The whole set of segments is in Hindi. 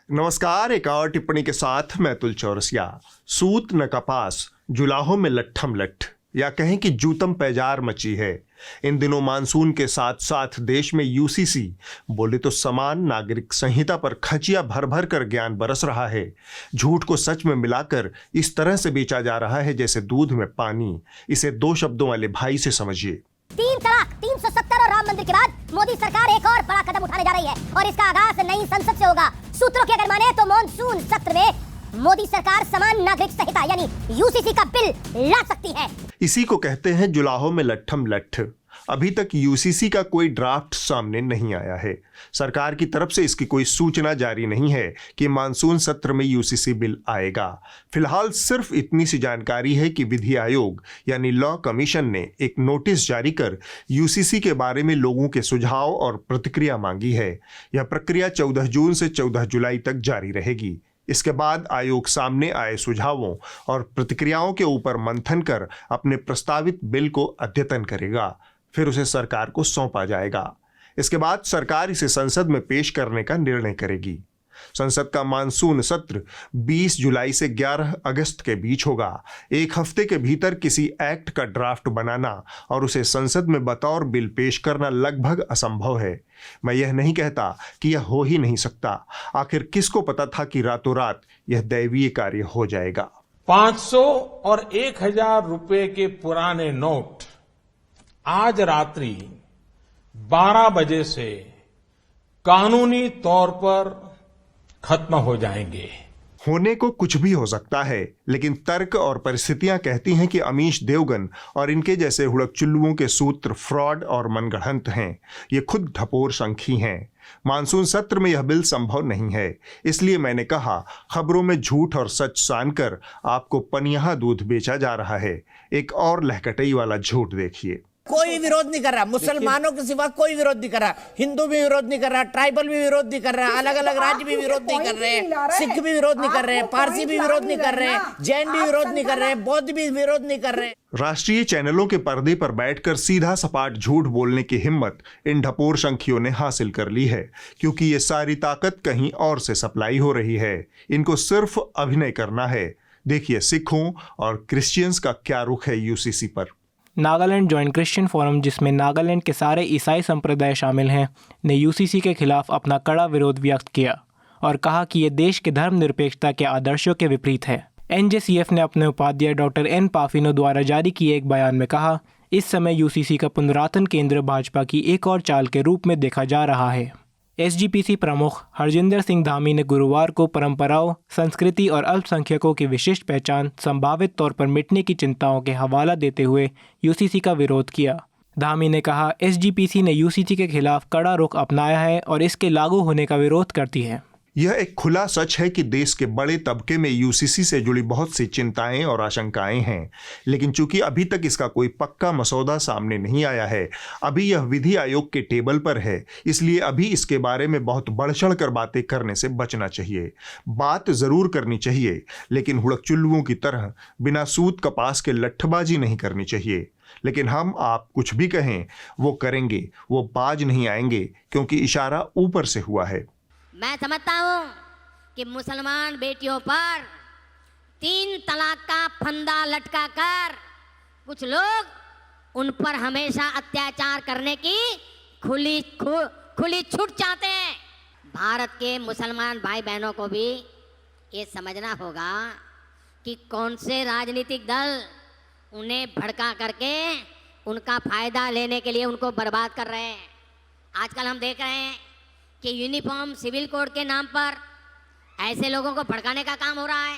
नमस्कार। एक और टिप्पणी के साथ मैं तुल चौरसिया। सूत न कपास जुलाहों में लट्ठम लट्ठ, या कहें कि जूतम पैजार मची है। इन दिनों मानसून के साथ साथ देश में यूसीसी बोले तो समान नागरिक संहिता पर खचिया भर भर कर ज्ञान बरस रहा है। झूठ को सच में मिलाकर इस तरह से बेचा जा रहा है जैसे दूध में पानी। इसे दो शब्दों वाले भाई से समझिए। 3 तलाक, 370 और राम मंदिर के बाद मोदी सरकार एक और बड़ा कदम उठाने जा रही है और इसका आगाज नई संसद से होगा। सूत्रों की अगर माने तो मॉनसून सत्र में मोदी सरकार समान नागरिक संहिता यानी यूसीसी का बिल ला सकती है। इसी को कहते हैं जुलाहों में लट्ठम लट्ठ। अभी तक यूसीसी का कोई ड्राफ्ट सामने नहीं आया है। सरकार की तरफ से इसकी कोई सूचना जारी नहीं है कि मानसून सत्र में यूसीसी बिल आएगा। फिलहाल सिर्फ इतनी सी जानकारी है कि विधि आयोग यानी लॉ कमीशन ने एक नोटिस जारी कर यूसीसी के बारे में लोगों के सुझाव और प्रतिक्रिया मांगी है। यह प्रक्रिया 14 जून से 14 जुलाई तक जारी रहेगी। इसके बाद आयोग सामने आए सुझावों और प्रतिक्रियाओं के ऊपर मंथन कर अपने प्रस्तावित बिल को अद्यतन करेगा। फिर उसे सरकार को सौंपा जाएगा। इसके बाद सरकार इसे संसद में पेश करने का निर्णय करेगी। संसद का मानसून सत्र 20 जुलाई से 11 अगस्त के बीच होगा। एक हफ्ते के भीतर किसी एक्ट का ड्राफ्ट बनाना और उसे संसद में बतौर बिल पेश करना लगभग असंभव है। मैं यह नहीं कहता कि यह हो ही नहीं सकता। आखिर किसको पता था कि रातों रात यह दैवीय कार्य हो जाएगा। 500 और 1000 रुपए के पुराने नोट आज रात्रि 12 बजे से कानूनी तौर पर खत्म हो जाएंगे। होने को कुछ भी हो सकता है, लेकिन तर्क और परिस्थितियां कहती हैं कि अमीश देवगन और इनके जैसे हुड़कचुल्लुओं के सूत्र फ्रॉड और मनगढ़ंत हैं। ये खुद ढपोर शंखी हैं। मानसून सत्र में यह बिल संभव नहीं है। इसलिए मैंने कहा, खबरों में झूठ और सच सानकर आपको पनिया दूध बेचा जा रहा है। एक और लहकटई वाला झूठ देखिए। कोई विरोध नहीं कर रहा, मुसलमानों के सिवा कोई विरोध नहीं कर रहा, हिंदू भी विरोध नहीं कर रहा, ट्राइबल भी विरोध नहीं कर रहा, अलग अलग राज्य भी विरोध नहीं कर रहे, सिख भी विरोध नहीं कर रहे, पारसी भी विरोध नहीं कर रहे, जैन भी विरोध नहीं कर रहे, बौद्ध भी विरोध नहीं कर रहे। राष्ट्रीय चैनलों के पर्दे पर बैठकर सीधा सपाट झूठ बोलने की हिम्मत इन ढपोर शंखियों ने हासिल कर ली है, क्योंकि ये सारी ताकत कहीं और से सप्लाई हो रही है। इनको सिर्फ अभिनय करना है। देखिए सिखों और क्रिश्चियंस का क्या रुख है यूसीसी पर। नागालैंड जॉइंट क्रिश्चियन फोरम, जिसमें नागालैंड के सारे ईसाई संप्रदाय शामिल हैं, ने यूसीसी के खिलाफ अपना कड़ा विरोध व्यक्त किया और कहा कि ये देश के धर्मनिरपेक्षता के आदर्शों के विपरीत है। एनजेसीएफ ने अपने उपाध्याय डॉक्टर एन पाफिनो द्वारा जारी किए एक बयान में कहा, इस समय यूसीसी का पुनरातन केंद्र भाजपा की एक और चाल के रूप में देखा जा रहा है। एसजीपीसी प्रमुख हरजिंदर सिंह धामी ने गुरुवार को परंपराओं, संस्कृति और अल्पसंख्यकों की विशिष्ट पहचान संभावित तौर पर मिटने की चिंताओं के हवाला देते हुए यूसीसी का विरोध किया। धामी ने कहा, एसजीपीसी ने यूसीसी के खिलाफ कड़ा रुख अपनाया है और इसके लागू होने का विरोध करती है। यह एक खुला सच है कि देश के बड़े तबके में यूसीसी से जुड़ी बहुत सी चिंताएं और आशंकाएं हैं, लेकिन चूंकि अभी तक इसका कोई पक्का मसौदा सामने नहीं आया है, अभी यह विधि आयोग के टेबल पर है, इसलिए अभी इसके बारे में बहुत बढ़-चढ़ कर बातें करने से बचना चाहिए। बात जरूर करनी चाहिए, लेकिन हुड़कचुल्लुओं की तरह बिना सूत कपास के लट्ठबाजी नहीं करनी चाहिए। लेकिन हम आप कुछ भी कहें वो करेंगे, वो बाज नहीं आएंगे, क्योंकि इशारा ऊपर से हुआ है। मैं समझता हूँ कि मुसलमान बेटियों पर 3 तलाक का फंदा लटका कर कुछ लोग उन पर हमेशा अत्याचार करने की खुली छूट चाहते हैं। भारत के मुसलमान भाई बहनों को भी ये समझना होगा कि कौन से राजनीतिक दल उन्हें भड़का करके उनका फायदा लेने के लिए उनको बर्बाद कर रहे हैं। आजकल हम देख रहे हैं कि यूनिफॉर्म सिविल कोड के नाम पर ऐसे लोगों को भड़काने का काम हो रहा है।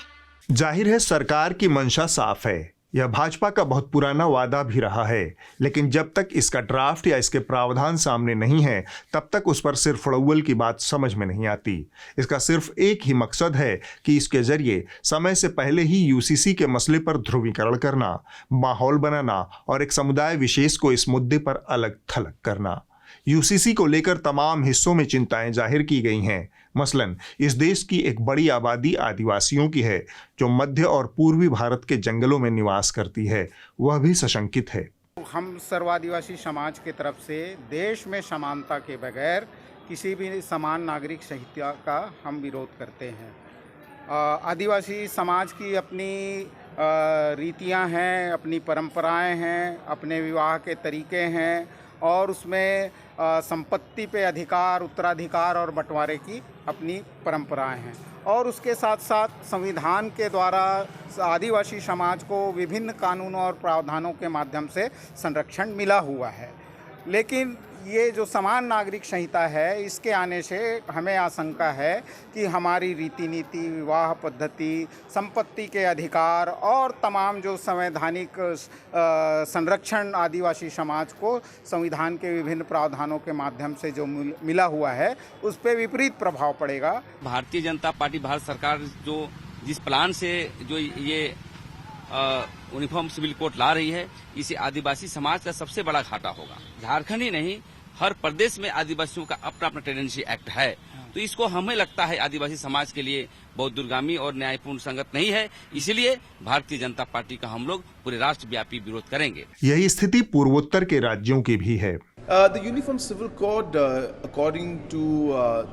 जाहिर है सरकार की मंशा साफ है। यह भाजपा का बहुत पुराना वादा भी रहा है, लेकिन जब तक इसका ड्राफ्ट या इसके प्रावधान सामने नहीं है, तब तक उस पर सिर्फ फड़ौवल की बात समझ में नहीं आती। इसका सिर्फ एक ही मकसद है कि इसके जरिए समय से पहले ही यूसीसी के मसले पर ध्रुवीकरण करना, माहौल बनाना और एक समुदाय विशेष को इस मुद्दे पर अलग थलग करना। यूसीसी को लेकर तमाम हिस्सों में चिंताएं जाहिर की गई हैं। मसलन इस देश की एक बड़ी आबादी आदिवासियों की है, जो मध्य और पूर्वी भारत के जंगलों में निवास करती है। वह भी सशंकित है। हम सर्वादिवासी समाज की तरफ से देश में समानता के बगैर किसी भी समान नागरिक संहिता का हम विरोध करते हैं। आदिवासी समाज की अपनी रीतियां हैं, अपनी परंपराएं हैं, अपने विवाह के तरीके हैं और उसमें संपत्ति पे अधिकार, उत्तराधिकार और बंटवारे की अपनी परंपराएं हैं और उसके साथ साथ संविधान के द्वारा आदिवासी समाज को विभिन्न कानूनों और प्रावधानों के माध्यम से संरक्षण मिला हुआ है। लेकिन ये जो समान नागरिक संहिता है, इसके आने से हमें आशंका है कि हमारी रीति नीति, विवाह पद्धति, संपत्ति के अधिकार और तमाम जो संवैधानिक संरक्षण आदिवासी समाज को संविधान के विभिन्न प्रावधानों के माध्यम से जो मिला हुआ है, उस पर विपरीत प्रभाव पड़ेगा। भारतीय जनता पार्टी, भारत सरकार जो जिस प्लान से जो ये यूनिफॉर्म सिविल कोड ला रही है, इसे आदिवासी समाज का सबसे बड़ा घाटा होगा। झारखंड ही नहीं, हर प्रदेश में आदिवासियों का अपना अपना टेंडेंसी एक्ट है, तो इसको हमें लगता है आदिवासी समाज के लिए बहुत दूरगामी और न्यायपूर्ण संगत नहीं है। इसलिए भारतीय जनता पार्टी का हम लोग पूरे राष्ट्रव्यापी विरोध करेंगे। यही स्थिति पूर्वोत्तर के राज्यों की भी है। The Uniform Civil Code, according to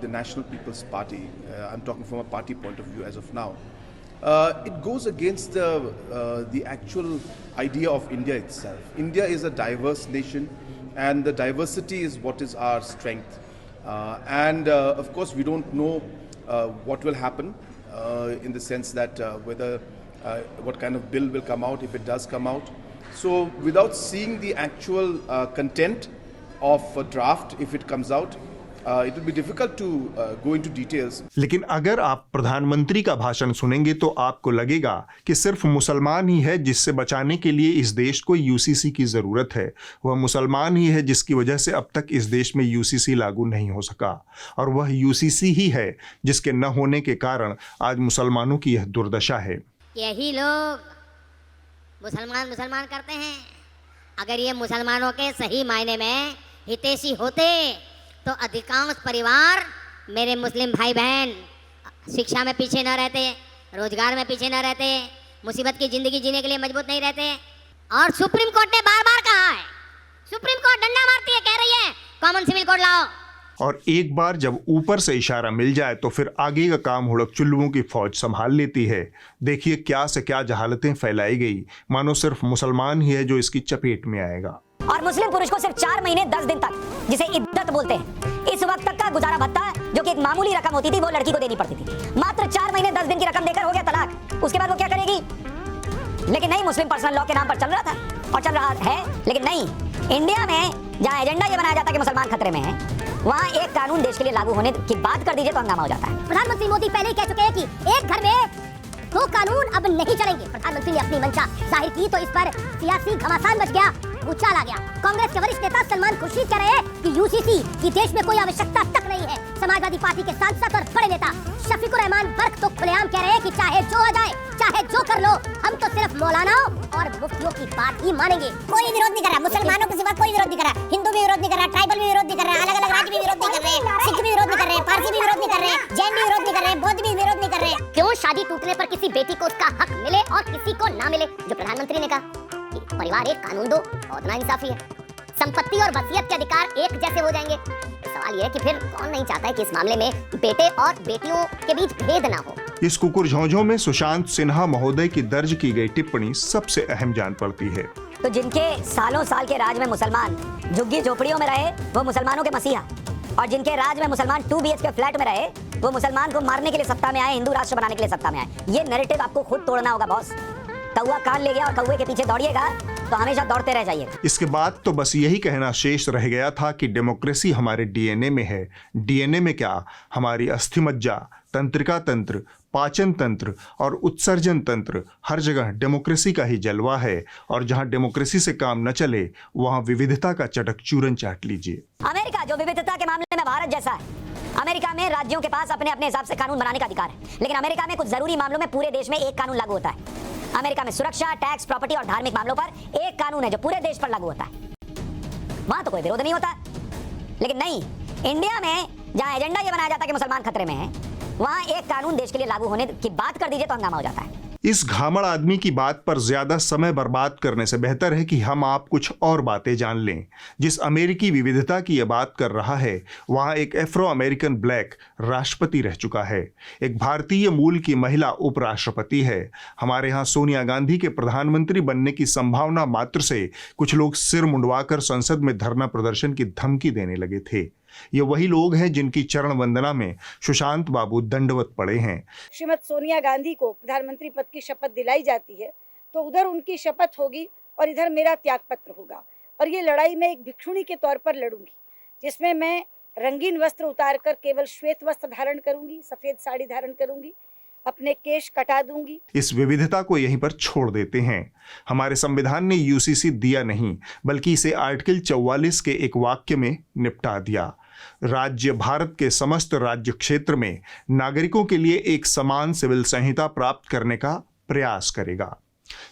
the National People's Party, I'm talking from a party point of view as of now, it goes against the actual idea of India itself. India is a diverse nation, and the diversity is what is our strength. And of course, we don't know what will happen in the sense that whether what kind of bill will come out, if it does come out. So, without seeing the actual content of a draft, if it comes out, it will be difficult to go into details. लेकिन अगर आप प्रधानमंत्री का भाषण सुनेंगे तो आपको लगेगा कि सिर्फ मुसलमान ही है जिससे बचाने के लिए इस देश को यूसीसी की जरूरत है। वह मुसलमान ही है जिसकी वजह से अब तक इस देश में यूसीसी लागू नहीं हो सका, और वह यूसीसी ही है जिसके न होने के कारण आज मुसलमानों की यह दुर्दशा है। यही लोग मुसलमान मुसलमान करते हैं। अगर ये मुसलमानों के सही मायने में हितैषी होते तो अधिकांश परिवार, मेरे मुस्लिम भाई बहन, शिक्षा में पीछे न रहते, रोजगार में पीछे न रहते, मुसीबत की जिंदगी जीने के लिए मजबूत नहीं रहते। और सुप्रीम कोर्ट ने बार बार कहा है, सुप्रीम कोर्ट डंडा मारती है, कह रही है कॉमन सिविल कोड लाओ। और एक बार जब ऊपर से इशारा मिल जाए तो फिर आगे का काम हुड़क चुल्लुओं की फौज संभाल लेती है। देखिए क्या से क्या जहालतें फैलाई गई, मानो सिर्फ मुसलमान ही है जो इसकी चपेट में आएगा। और मुस्लिम पुरुष को सिर्फ 4 महीने 10 दिन तक, जिसे इद्दत बोलते हैं, इस वक्त तक का गुजारा भत्ता जो कि एक मामूली रकम होती थी, वो लड़की को देनी पड़ती थी। मात्र 4 महीने 10 दिन की रकम देकर हो गया तलाक। उसके बाद वो क्या करेगी? लेकिन नहीं, मुस्लिम पर्सनल लॉ के नाम पर चल रहा था और चल रहा है, लेकिन नहीं, इंडिया में जहाँ एजेंडा ये बनाया जाता है कि मुसलमान खतरे में है, वहाँ एक कानून देश के लिए लागू होने की बात कर दीजिए तो हंगामा हो जाता है। प्रधानमंत्री मोदी पहले ही कह चुके हैं कि एक घर में 2 कानून अब नहीं चलेंगे। प्रधानमंत्री ने अपनी मंशा जाहिर की तो इस पर सियासी घमासान मच गया, उछाल आ गया। कांग्रेस के वरिष्ठ नेता सलमान खुर्शीद कह रहे हैं कि यूसीसी की देश में कोई आवश्यकता तक नहीं है। समाजवादी पार्टी के सांसद और बड़े नेता शफीकुर रहमान बर्क तो खुलेआम कह रहे हैं कि चाहे जो आ जाए, चाहे जो कर लो, हम तो सिर्फ मौलानाओं और मुफ्तियों की बात ही मानेंगे। कोई विरोध नहीं कर रहा, मुसलमानों के सिवा कोई विरोध नहीं कर रहा, हिंदू भी विरोध नहीं कर रहा, ट्राइबल भी विरोध नहीं कर रहा, अलग अलग राज्य भी विरोध नहीं कर रहे, सिख भी विरोध नहीं कर रहे, पारसी भी विरोध नहीं कर रहे, जैन भी विरोध नहीं कर रहे, बौद्ध भी विरोध नहीं कर रहे। क्यों शादी टूटने पर किसी बेटी को उसका हक मिले और किसी को ना मिले? जो प्रधानमंत्री ने कहा कि परिवार एक कानून दो, बहुत नाइंसाफी है। संपत्ति और वसीयत के अधिकार एक जैसे हो जाएंगे। सवाल यह है कि फिर कौन नहीं चाहता है कि इस मामले में बेटे और बेटियों के बीच भेद ना हो। इस कुकुर झोंझों में सुशांत सिन्हा महोदय की दर्ज की गई टिप्पणी सबसे अहम जान पड़ती है। तो जिनके सालों साल के राज में मुसलमान झुग्गी झोपड़ियों में रहे, वो मुसलमानों के मसीहा, और जिनके राज में मुसलमान 2 BHK फ्लैट में रहे, वो मुसलमान को मारने के लिए सत्ता में आए, हिंदू राष्ट्र बनाने के लिए सत्ता में आए। ये नैरेटिव आपको खुद तोड़ना होगा बॉस। कौवा कान ले गया और कौवे के पीछे दौड़िएगा तो हमेशा दौड़ते रह जाइएगा। इसके बाद तो बस यही कहना शेष रह गया था कि डेमोक्रेसी हमारे डीएनए में है। डीएनए में क्या, हमारी अस्थि मज्जा, तंत्रिका तंत्र, पाचन तंत्र और उत्सर्जन तंत्र, हर जगह डेमोक्रेसी का ही जलवा है। और जहां डेमोक्रेसी से काम न चले वहां विविधता का चटक चूरन चाट लीजिए। अमेरिका जो विविधता के मामले में भारत जैसा है, अमेरिका में राज्यों के पास अपने अपने हिसाब से कानून बनाने का अधिकार है, लेकिन अमेरिका में कुछ जरूरी मामलों में पूरे देश में एक कानून लागू होता है। अमेरिका में सुरक्षा, टैक्स, प्रॉपर्टी और धार्मिक मामलों पर एक कानून है जो पूरे देश पर लागू होता है। वहां तो कोई विरोध नहीं होता। लेकिन नहीं, इंडिया में जहां एजेंडा ये बनाया जाता है कि मुसलमान खतरे में है, वहां एक कानून देश के लिए लागू होने की बात कर दीजिए तो हंगामा हो जाता है। इस घामड़ आदमी की बात पर ज्यादा समय बर्बाद करने से बेहतर है कि हम आप कुछ और बातें जान लें। जिस अमेरिकी विविधता की यह बात कर रहा है वहां एक एफ्रो अमेरिकन ब्लैक राष्ट्रपति रह चुका है, एक भारतीय मूल की महिला उपराष्ट्रपति है। हमारे यहाँ सोनिया गांधी के प्रधानमंत्री बनने की संभावना मात्र से कुछ लोग सिर मुंडवाकर संसद में धरना प्रदर्शन की धमकी देने लगे थे। ये वही लोग हैं जिनकी चरण वंदना में सुशांत बाबू दंडवत पड़े हैं। श्रीमती सोनिया गांधी को प्रधानमंत्री पद की शपथ दिलाई जाती है तो उधर उनकी शपथ होगी और इधर मेरा त्याग पत्र होगा, और ये लड़ाई मैं एक भिक्षुणी के तौर पर लड़ूंगी, जिसमें मैं रंगीन वस्त्र उतारकर केवल श्वेत वस्त्र धारण करूंगी, सफेद साड़ी धारण करूंगी, अपने केश कटा दूंगी। इस विविधता को यहीं पर छोड़ देते हैं। हमारे संविधान ने यूसीसी दिया नहीं बल्कि इसे आर्टिकल 44 के एक वाक्य में निपटा दिया। राज्य भारत के समस्त राज्य क्षेत्र में नागरिकों के लिए एक समान सिविल संहिता प्राप्त करने का प्रयास करेगा।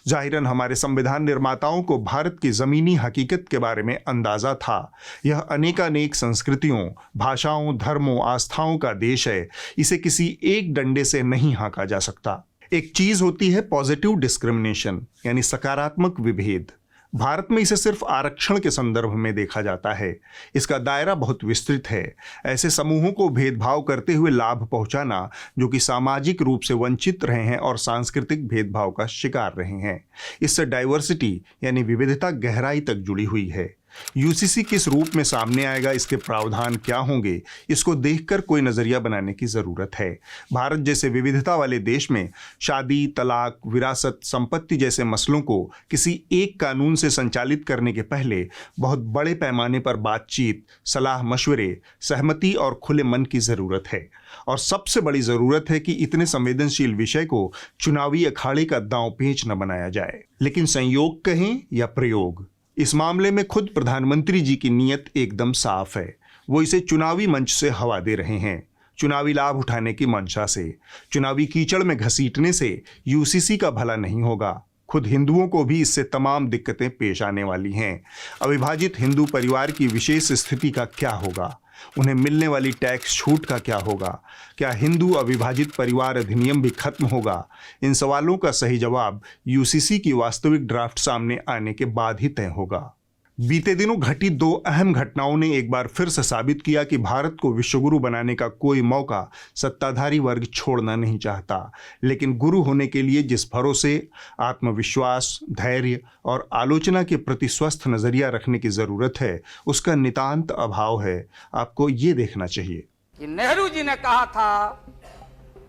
जाहिरन हमारे संविधान निर्माताओं को भारत की जमीनी हकीकत के बारे में अंदाजा था। यह अनेकानेक संस्कृतियों, भाषाओं, धर्मों, आस्थाओं का देश है। इसे किसी एक डंडे से नहीं हाँका जा सकता। एक चीज होती है पॉजिटिव डिस्क्रिमिनेशन यानी सकारात्मक विभेद। भारत में इसे सिर्फ आरक्षण के संदर्भ में देखा जाता है। इसका दायरा बहुत विस्तृत है। ऐसे समूहों को भेदभाव करते हुए लाभ पहुंचाना जो कि सामाजिक रूप से वंचित रहे हैं और सांस्कृतिक भेदभाव का शिकार रहे हैं। इससे डाइवर्सिटी यानी विविधता गहराई तक जुड़ी हुई है। यूसीसी किस रूप में सामने आएगा, इसके प्रावधान क्या होंगे, इसको देखकर कोई नजरिया बनाने की जरूरत है। भारत जैसे विविधता वाले देश में शादी, तलाक, विरासत, संपत्ति जैसे मसलों को किसी एक कानून से संचालित करने के पहले बहुत बड़े पैमाने पर बातचीत, सलाह मशवरे, सहमति और खुले मन की जरूरत है। और सबसे बड़ी जरूरत है कि इतने संवेदनशील विषय को चुनावी अखाड़े का दांव पेच न बनाया जाए। लेकिन संयोग कहें या प्रयोग, इस मामले में खुद प्रधानमंत्री जी की नीयत एकदम साफ है। वो इसे चुनावी मंच से हवा दे रहे हैं, चुनावी लाभ उठाने की मंशा से। चुनावी कीचड़ में घसीटने से यूसीसी का भला नहीं होगा। खुद हिंदुओं को भी इससे तमाम दिक्कतें पेश आने वाली हैं। अविभाजित हिंदू परिवार की विशेष स्थिति का क्या होगा? उन्हें मिलने वाली टैक्स छूट का क्या होगा? क्या हिंदू अविभाजित परिवार अधिनियम भी खत्म होगा? इन सवालों का सही जवाब यूसीसी की वास्तविक ड्राफ्ट सामने आने के बाद ही तय होगा। बीते दिनों घटी दो अहम घटनाओं ने एक बार फिर से साबित किया कि भारत को विश्वगुरु बनाने का कोई मौका सत्ताधारी वर्ग छोड़ना नहीं चाहता। लेकिन गुरु होने के लिए जिस भरोसे, आत्मविश्वास, धैर्य और आलोचना के प्रति स्वस्थ नजरिया रखने की जरूरत है, उसका नितांत अभाव है। आपको ये देखना चाहिए कि नेहरू जी ने कहा था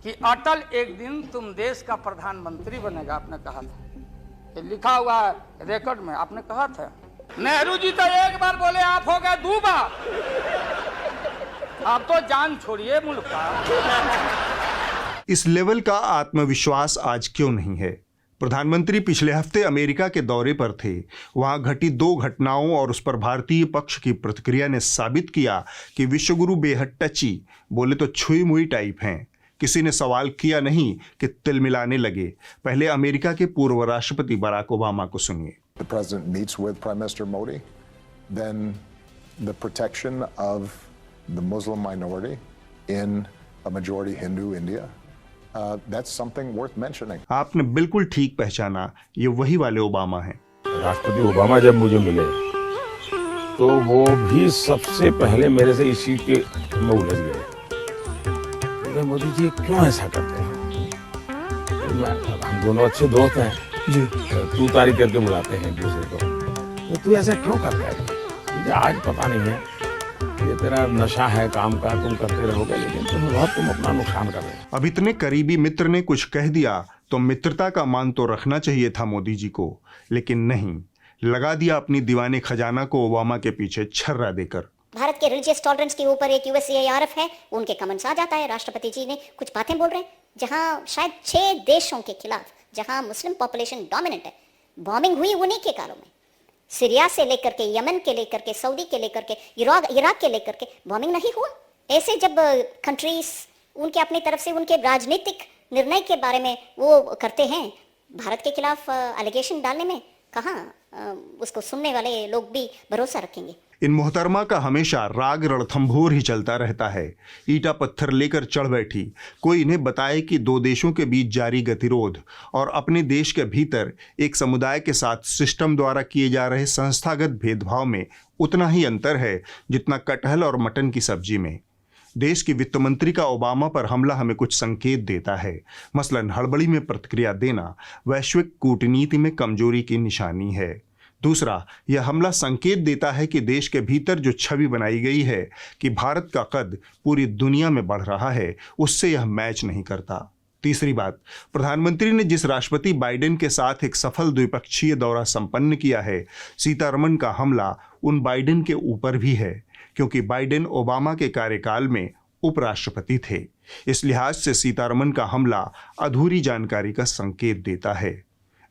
कि अटल एक दिन तुम देश का प्रधानमंत्री बनेगा। आपने कहा था, ये लिखा हुआ है रिकॉर्ड में, आपने कहा था। नेहरू जी तो एक बार बोले, आप हो गए 2 बार। आप तो जान छोड़िए मुल्क का। इस लेवल का आत्मविश्वास आज क्यों नहीं है? प्रधानमंत्री पिछले हफ्ते अमेरिका के दौरे पर थे। वहां घटी 2 घटनाओं और उस पर भारतीय पक्ष की प्रतिक्रिया ने साबित किया कि विश्वगुरु बेहद टची, बोले तो छुई मुई टाइप हैं। किसी ने सवाल किया नहीं कि तिल मिलाने लगे। पहले अमेरिका के पूर्व राष्ट्रपति बराक ओबामा को सुनिए। The president meets with Prime Minister Modi, then the protection of the Muslim minority in a majority Hindu India, that's something worth mentioning. आपने बिल्कुल ठीक पहचाना, ये वही वाले ओबामा हैं। राष्ट्रपति ओबामा जब मुझे मिले तो वो भी सबसे पहले मेरे से इसी के में उलझ गए। मोदी जी क्यों ऐसा करते हैं? हम दोनों अच्छे दोस्त हैं जी, तू तारीफ करके बुलाते हैं एक दूसरे को, तो तू ऐसा क्यों करता है? मुझे आज पता नहीं है, ये तेरा नशा है काम का, तुम करते रहोगे लेकिन तुम अपना नुकसान कर रहे हो। अब इतने करीबी मित्र ने कुछ कह दिया तो मित्रता का मान तो रखना चाहिए था मोदी जी को, लेकिन नहीं, लगा दिया अपनी दीवानी खजाना को ओबामा के पीछे छर्रा देकर। भारत के रिलीजियस टॉलरेंस के ऊपर एक यूएससीआईआरएफ है, उनके कमेंट्स आ जाता है। राष्ट्रपति जी ने कुछ बातें बोल रहे हैं जहां शायद 6 देशों के खिलाफ, जहां मुस्लिम पॉपुलेशन डोमिनेंट है, बॉम्बिंग हुई उन्हीं के कालों में। सीरिया से लेकर के, यमन के लेकर के, सऊदी के लेकर के, इराक के लेकर के बॉम्बिंग नहीं हुआ। ऐसे जब कंट्रीज उनके अपनी तरफ से उनके राजनीतिक निर्णय के बारे में वो करते हैं, भारत के खिलाफ एलिगेशन डालने में कहाँ उसको सुनने वाले लोग भी भरोसा रखेंगे। इन मोहतरमा का हमेशा राग रणथंभोर ही चलता रहता है। ईटा पत्थर लेकर चढ़ बैठी, कोई इन्हें बताए कि दो देशों के बीच जारी गतिरोध और अपने देश के भीतर एक समुदाय के साथ सिस्टम द्वारा किए जा रहे संस्थागत भेदभाव में उतना ही अंतर है जितना कटहल और मटन की सब्जी में। देश की वित्त मंत्री का ओबामा पर हमला हमें कुछ संकेत देता है। मसलन हड़बड़ी में प्रतिक्रिया देना वैश्विक कूटनीति में कमजोरी की निशानी है। दूसरा, यह हमला संकेत देता है कि देश के भीतर जो छवि बनाई गई है कि भारत का कद पूरी दुनिया में बढ़ रहा है, उससे यह मैच नहीं करता। तीसरी बात, प्रधानमंत्री ने जिस राष्ट्रपति बाइडेन के साथ एक सफल द्विपक्षीय दौरा संपन्न किया है, सीतारमण का हमला उन बाइडेन के ऊपर भी है, क्योंकि बाइडेन ओबामा के कार्यकाल में उपराष्ट्रपति थे। इस लिहाज से सीतारमण का हमला अधूरी जानकारी का संकेत देता है।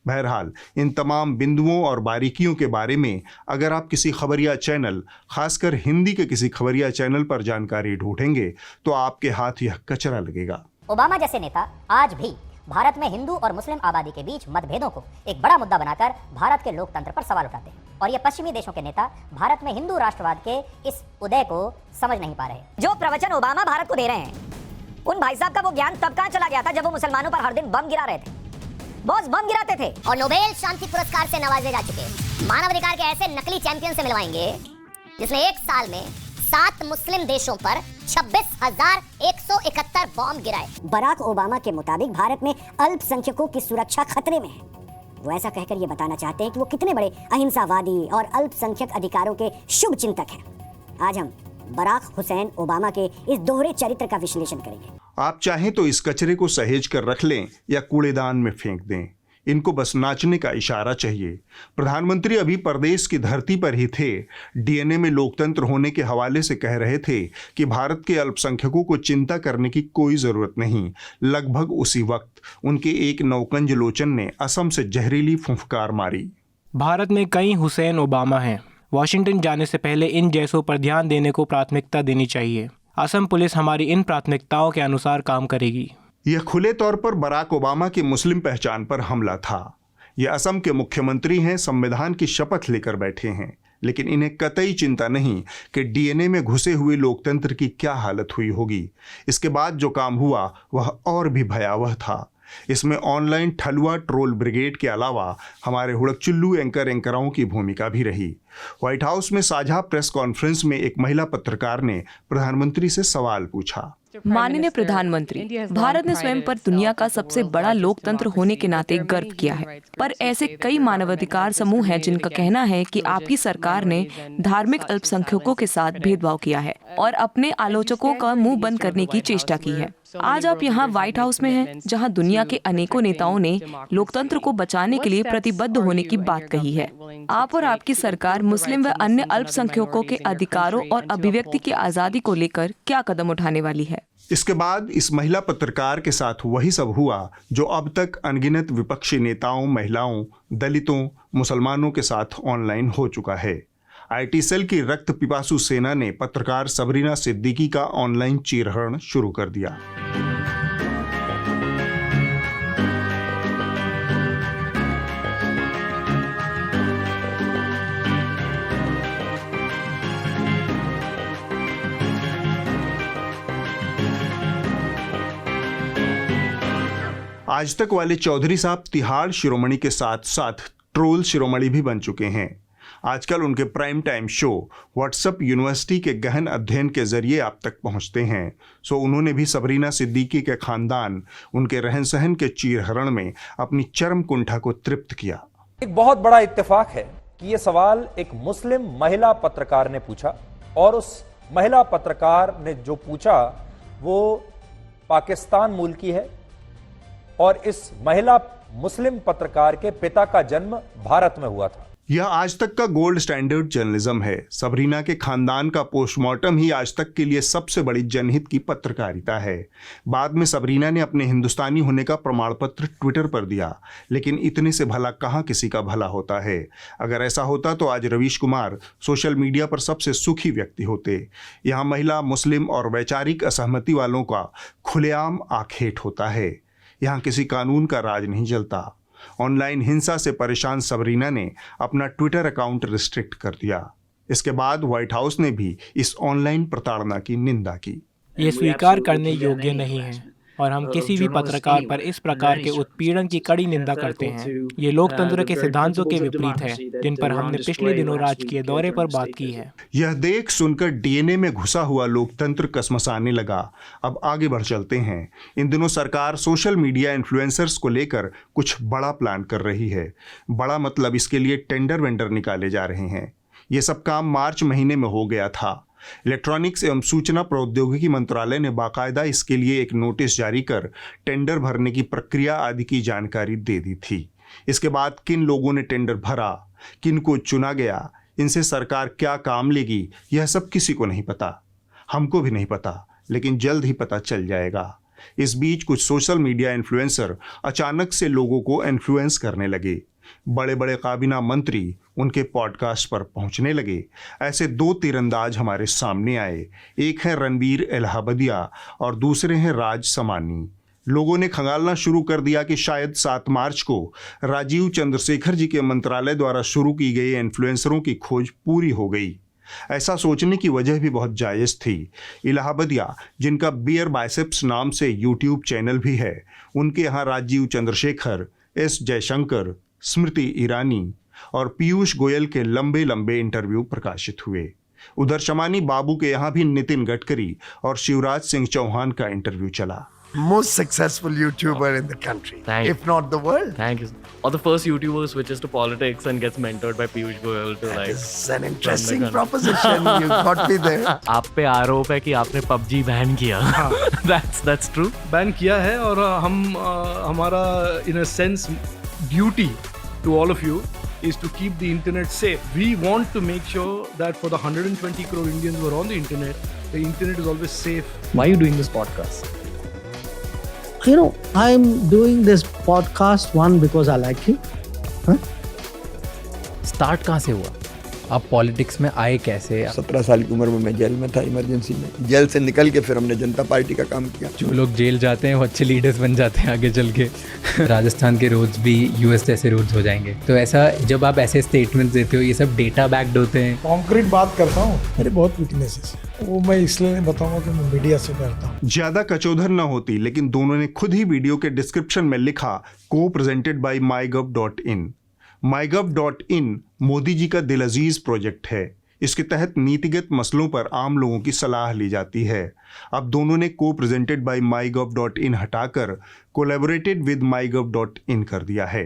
बहरहाल, इन तमाम बिंदुओं और बारीकियों के बारे में अगर आप किसी खबरिया चैनल, खासकर हिंदी के किसी खबरिया चैनल पर जानकारी ढूंढेंगे तो आपके हाथ यह कचरा लगेगा। ओबामा जैसे नेता आज भी भारत में हिंदू और मुस्लिम आबादी के बीच मतभेदों को एक बड़ा मुद्दा बनाकर भारत के लोकतंत्र पर सवाल उठाते हैं, और ये पश्चिमी देशों के नेता भारत में हिंदू राष्ट्रवाद के इस उदय को समझ नहीं पा रहे। जो प्रवचन ओबामा भारत को दे रहे हैं, उन भाई साहब का वो ज्ञान तब कहाँ चला गया था जब वो मुसलमानों पर हर दिन बम गिरा रहे थे। बॉस बम गिराते थे और नोबेल शांति पुरस्कार से नवाजे जा चुके मानवाधिकार के ऐसे नकली चैंपियन से मिलवाएंगे जिसने एक साल में 7 मुस्लिम देशों पर 26,171 बॉम्ब गिराए। बराक ओबामा के मुताबिक भारत में अल्पसंख्यकों की सुरक्षा खतरे में है। वो ऐसा कहकर ये बताना चाहते हैं कि वो कितने बड़े अहिंसावादी और अल्पसंख्यक अधिकारों के शुभ चिंतक हैं। आज हम बराक हुसैन ओबामा के इस दोहरे चरित्र का विश्लेषण करेंगे। आप चाहें तो इस कचरे को सहेज कर रख लें या कूड़ेदान में फेंक दें, इनको बस नाचने का इशारा चाहिए। प्रधानमंत्री अभी परदेश की धरती पर ही थे। डीएनए में लोकतंत्र होने के हवाले से कह रहे थे कि भारत के अल्पसंख्यकों को चिंता करने की कोई जरूरत नहीं। लगभग उसी वक्त उनके एक नौकंज लोचन ने असम से जहरीली फुंफकार मारी। भारत में कई हुसैन ओबामा हैं। वॉशिंगटन जाने से पहले इन जैसों पर ध्यान देने को प्राथमिकता देनी चाहिए। असम पुलिस हमारी इन प्राथमिकताओं के अनुसार काम करेगी। यह खुले तौर पर बराक ओबामा की मुस्लिम पहचान पर हमला था। ये असम के मुख्यमंत्री हैं, संविधान की शपथ लेकर बैठे हैं, लेकिन इन्हें कतई चिंता नहीं कि डीएनए में घुसे हुए लोकतंत्र की क्या हालत हुई होगी। इसके बाद जो काम हुआ वह और भी भयावह था। इसमें ऑनलाइन ठलुआ ट्रोल ब्रिगेड के अलावा हमारे हुड़कचुल्लू एंकराओं की भूमिका भी रही। व्हाइट हाउस में साझा प्रेस कॉन्फ्रेंस में एक महिला पत्रकार ने प्रधानमंत्री से सवाल पूछा। माननीय प्रधानमंत्री, भारत ने स्वयं पर दुनिया का सबसे बड़ा लोकतंत्र होने के नाते गर्व किया है, पर ऐसे कई मानवाधिकार समूह हैं जिनका कहना है कि आपकी सरकार ने धार्मिक अल्पसंख्यकों के साथ भेदभाव किया है और अपने आलोचकों का मुंह बंद करने की चेष्टा की है। आज आप यहाँ व्हाइट हाउस में हैं, जहाँ दुनिया के अनेकों नेताओं ने लोकतंत्र को बचाने के लिए प्रतिबद्ध होने की बात कही है। आप और आपकी सरकार मुस्लिम व अन्य अल्पसंख्यकों के अधिकारों और अभिव्यक्ति की आजादी को लेकर क्या कदम उठाने वाली है? इसके बाद इस महिला पत्रकार के साथ वही सब हुआ जो अब तक अनगिनत विपक्षी नेताओं, महिलाओं, दलितों, मुसलमानों के साथ ऑनलाइन हो चुका है। आईटी सेल की रक्त पिपासु सेना ने पत्रकार सबरीना सिद्दीकी का ऑनलाइन चीरहरण शुरू कर दिया। आज तक वाले चौधरी साहब तिहाड़ शिरोमणि के साथ साथ ट्रोल शिरोमणि भी बन चुके हैं। आजकल उनके prime time show WhatsApp university के गहन अध्ययन के जरिए आप तक पहुंचते हैं। सो उन्होंने भी सबरीना सिद्दीकी के खानदान, उनके रहन सहन के चीरहरण में अपनी चरम कुंठा को तृप्त किया। एक बहुत बड़ा इत्तेफाक है कि यह सवाल एक मुस्लिम महिला पत्रकार ने पूछा, और उस महिला पत्रकार ने जो पूछा वो पाकिस्तान मूल की है, और इस महिला मुस्लिम पत्रकार के पिता का जन्म भारत में हुआ था। यह आज तक का गोल्ड स्टैंडर्ड जर्नलिज्म है। सबरीना के खानदान का पोस्टमार्टम ही आज तक के लिए सबसे बड़ी जनहित की पत्रकारिता है। बाद में सबरीना ने अपने हिंदुस्तानी होने का प्रमाण पत्र ट्विटर पर दिया, लेकिन इतने से भला कहाँ किसी का भला होता है। अगर ऐसा होता तो आज रवीश कुमार सोशल मीडिया पर सबसे सुखी व्यक्ति होते। यहाँ महिला, मुस्लिम और वैचारिक असहमति वालों का खुलेआम आखेट होता है। यहाँ किसी कानून का राज नहीं चलता। ऑनलाइन हिंसा से परेशान सबरीना ने अपना ट्विटर अकाउंट रिस्ट्रिक्ट कर दिया। इसके बाद व्हाइट हाउस ने भी इस ऑनलाइन प्रताड़ना की निंदा की। ये स्वीकार करने योग्य नहीं है और हम किसी भी पत्रकार पर इस प्रकार के उत्पीड़न की कड़ी निंदा करते हैं। ये लोकतंत्र के सिद्धांतों के विपरीत है जिन पर हमने पिछले दिनों राजकीय दौरे पर बात की है। यह देख सुनकर डीएनए में घुसा हुआ लोकतंत्र कसमसाने लगा। अब आगे बढ़ चलते हैं। इन दिनों सरकार सोशल मीडिया इन्फ्लुएंसर्स को लेकर कुछ बड़ा प्लान कर रही है। बड़ा मतलब इसके लिए टेंडर वेंडर निकाले जा रहे हैं। ये सब काम मार्च महीने में हो गया था। इलेक्ट्रॉनिक्स एवं सूचना प्रौद्योगिकी मंत्रालय ने बाकायदा इसके लिए एक नोटिस जारी कर टेंडर भरने की प्रक्रिया आदि की जानकारी दे दी थी। इसके बाद किन लोगों ने टेंडर भरा, किन को चुना गया, इनसे सरकार क्या काम लेगी, यह सब किसी को नहीं पता। हमको भी नहीं पता, लेकिन जल्द ही पता चल जाएगा। इस बीच कुछ सोशल मीडिया इन्फ्लुएंसर अचानक से लोगों को इन्फ्लुएंस करने लगे। बड़े बड़े काबीना मंत्री उनके पॉडकास्ट पर पहुंचने लगे। ऐसे दो तीरंदाज हमारे सामने आए। एक है रणबीर इलाहाबादिया और दूसरे हैं राज समानी। लोगों ने खंगालना शुरू कर दिया कि शायद 7 मार्च को राजीव चंद्रशेखर जी के मंत्रालय द्वारा शुरू की गई इन्फ्लुएंसरों की खोज पूरी हो गई। ऐसा सोचने की वजह भी बहुत जायज़ थी। इलाहाबादिया, जिनका बियर बाइसेप्स नाम से यूट्यूब चैनल भी है, उनके यहाँ राजीव चंद्रशेखर, एस जयशंकर, स्मृति ईरानी और पीयूष गोयल के लंबे लंबे इंटरव्यू प्रकाशित हुए। उधर शमानी बाबू के यहाँ भी नितिन गडकरी और शिवराज सिंह चौहान का इंटरव्यू चला। Most successful YouTuber in the country, if not the world. Thank you. Or the first YouTuber who switches to politics and gets mentored by Piyush Goyal to That like. is an interesting proposition. You got me there. आप पे आरोप है कि आपने PUBG बैन किया। That's true. बैन किया है और हमारा in a sense duty to all of you is to keep the internet safe. We want to make sure that for the 120 crore Indians who are on the internet is always safe. Why are you doing this podcast? You know, I'm doing this podcast one because I like you. Start कहाँ से हुआ? आप पॉलिटिक्स में आए कैसे? 17 साल की उम्र में मैं जेल में था, इमरजेंसी में। जेल से निकल के फिर हमने जनता पार्टी का काम किया। जो लोग जेल जाते हैं वो अच्छे लीडर्स बन जाते हैं आगे चल के। राजस्थान के रोड्स भी यूएस जैसे रोड्स हो जाएंगे। तो ऐसा जब आप ऐसे स्टेटमेंट देते हो, ये सब डेटा बैक्ड होते हैं। कॉन्क्रीट बात करता हूँ, मेरे बहुत वीकनेसेस है, वो मैं इसलिए नहीं बताऊंगा कि मैं मीडिया से करता हूँ। ज्यादा कचौधर न होती, लेकिन दोनों ने खुद ही वीडियो के डिस्क्रिप्शन में लिखा को presented by mygov.in। mygov.in Modi ji का दिल अजीज प्रोजेक्ट है। इसके तहत नीतिगत मसलों पर आम लोगों की सलाह ली जाती है। अब दोनों ने को प्रेजेंटेड बाय mygov.in हटाकर कोलैबोरेटेड विद mygov.in कर दिया है।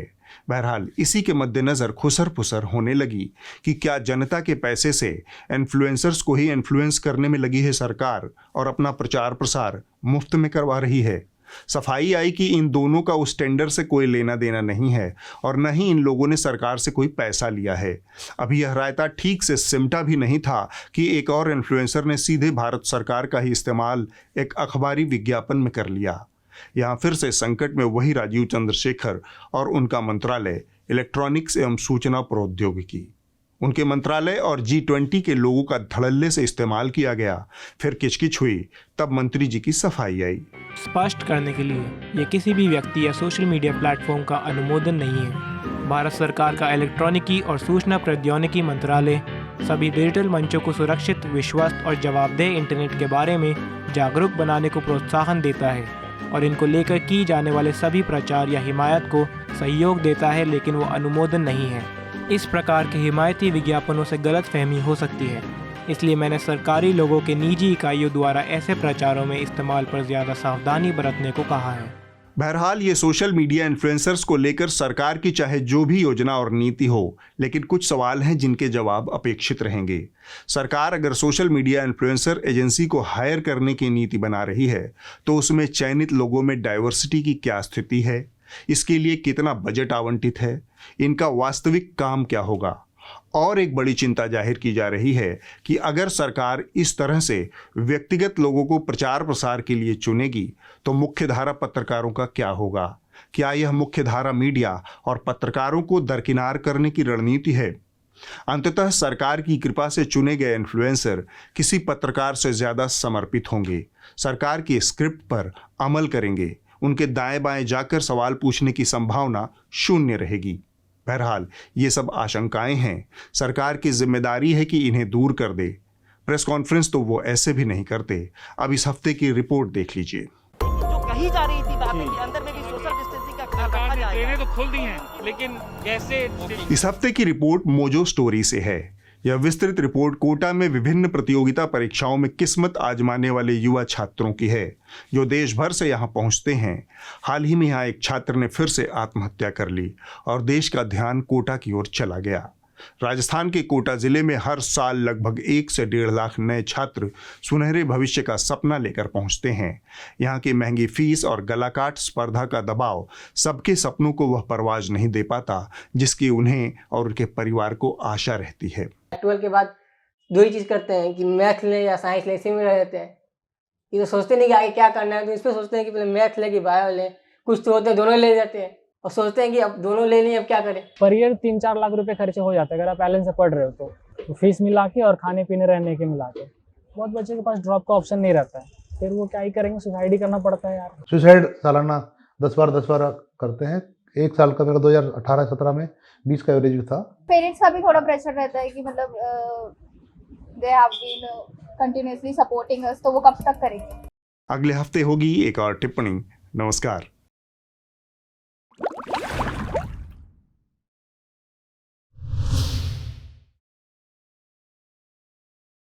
बहरहाल इसी के मद्देनज़र खुसर पुसर होने लगी कि क्या जनता के पैसे से इन्फ्लुएंसर्स को ही इन्फ्लुएंस करने में लगी है सरकार और अपना प्रचार प्रसार मुफ्त में करवा रही है। सफाई आई कि इन दोनों का उस टेंडर से कोई लेना देना नहीं है और न ही इन लोगों ने सरकार से कोई पैसा लिया है। अभी यह रायता ठीक से सिमटा भी नहीं था कि एक और इन्फ्लुएंसर ने सीधे भारत सरकार का ही इस्तेमाल एक अखबारी विज्ञापन में कर लिया। यहाँ फिर से संकट में वही राजीव चंद्रशेखर और उनका मंत्रालय इलेक्ट्रॉनिक्स एवं सूचना प्रौद्योगिकी। उनके मंत्रालय और G20 के लोगों का धड़ल्ले से इस्तेमाल किया गया। फिर किचकिच हुई, तब मंत्री जी की सफाई आई। स्पष्ट करने के लिए ये किसी भी व्यक्ति या सोशल मीडिया प्लेटफॉर्म का अनुमोदन नहीं है। भारत सरकार का इलेक्ट्रॉनिकी और सूचना प्रौद्योगिकी मंत्रालय सभी डिजिटल मंचों को सुरक्षित, विश्वस्त और जवाबदेह इंटरनेट के बारे में जागरूक बनाने को प्रोत्साहन देता है और इनको लेकर की जाने वाले सभी प्रचार या हिमायत को सहयोग देता है, लेकिन वो अनुमोदन नहीं है। इस प्रकार के हिमायती विज्ञापनों से गलतफहमी हो सकती है, इसलिए मैंने सरकारी लोगों के निजी इकाइयों द्वारा ऐसे प्रचारों में इस्तेमाल पर ज़्यादा सावधानी बरतने को कहा है। बहरहाल ये सोशल मीडिया इन्फ्लुएंसर्स को लेकर सरकार की चाहे जो भी योजना और नीति हो, लेकिन कुछ सवाल हैं जिनके जवाब अपेक्षित रहेंगे। सरकार अगर सोशल मीडिया इन्फ्लुएंसर एजेंसी को हायर करने की नीति बना रही है तो उसमें चयनित लोगों में डाइवर्सिटी की क्या स्थिति है, इसके लिए कितना बजट आवंटित है, इनका वास्तविक काम क्या होगा। और एक बड़ी चिंता जाहिर की जा रही है कि अगर सरकार इस तरह से व्यक्तिगत लोगों को प्रचार प्रसार के लिए चुनेगी तो मुख्यधारा पत्रकारों का क्या होगा। क्या यह मुख्यधारा मीडिया और पत्रकारों को दरकिनार करने की रणनीति है। अंततः सरकार की कृपा से चुने गए इन्फ्लुएंसर किसी पत्रकार से ज़्यादा समर्पित होंगे, सरकार की स्क्रिप्ट पर अमल करेंगे, उनके दाएं बाएं जाकर सवाल पूछने की संभावना शून्य रहेगी। बहरहाल ये सब आशंकाएं हैं, सरकार की जिम्मेदारी है कि इन्हें दूर कर दे। प्रेस कॉन्फ्रेंस तो वो ऐसे भी नहीं करते। अब इस हफ्ते की रिपोर्ट देख लीजिए। जो कही जा रही थी बातें कि अंदर में भी सोशल डिस्टेंसिंग का ख्याल रखा जाएगा। ट्रेनें तो खुल दी हैं, लेकिन कैसे? इस हफ्ते की रिपोर्ट मोजो स्टोरी से है। यह विस्तृत रिपोर्ट कोटा में विभिन्न प्रतियोगिता परीक्षाओं में किस्मत आजमाने वाले युवा छात्रों की है, जो देश भर से यहां पहुंचते हैं। हाल ही में यहां एक छात्र ने फिर से आत्महत्या कर ली और देश का ध्यान कोटा की ओर चला गया। राजस्थान के कोटा जिले में हर साल लगभग 1 से 1.5 लाख नए छात्र सुनहरे भविष्य का सपना लेकर पहुंचते हैं। यहाँ की महंगी फीस और गलाकाट स्पर्धा का दबाव सबके सपनों को वह परवाज नहीं दे पाता, जिसकी उन्हें और उनके परिवार को आशा रहती है। 12 के बाद दो ही चीज़ करते हैं कि मैथ लें या साइंस लें, इसी में रह जाते हैं। ये तो सोचते नहीं कि आगे क्या करना है, तो इस पर सोचते हैं कि पहले मैथ लें कि बायो लें। कुछ तो होते हैं दोनों ले जाते हैं और सोचते हैं कि अब दोनों ले लें, अब क्या करें। पर ईयर 3-4 लाख रुपए खर्चे हो जाते हैं अगर आप एलन से पढ़ रहे हो तो फीस मिला के और खाने पीने रहने के मिला के। बहुत बच्चे के पास ड्रॉप का ऑप्शन नहीं रहता है, फिर वो क्या ही करेंगे, सुसाइड ही करना पड़ता है यार। सुसाइड सालाना 10 बार करते हैं। एक साल का मेरा 2018-17 में 20 का एवरेज था। पेरेंट्स का भी थोड़ा प्रेशर रहता है कि मतलब they have been continuously supporting us, तो वो कब तक करेंगे। अगले हफ्ते होगी एक और टिप्पणी। नमस्कार।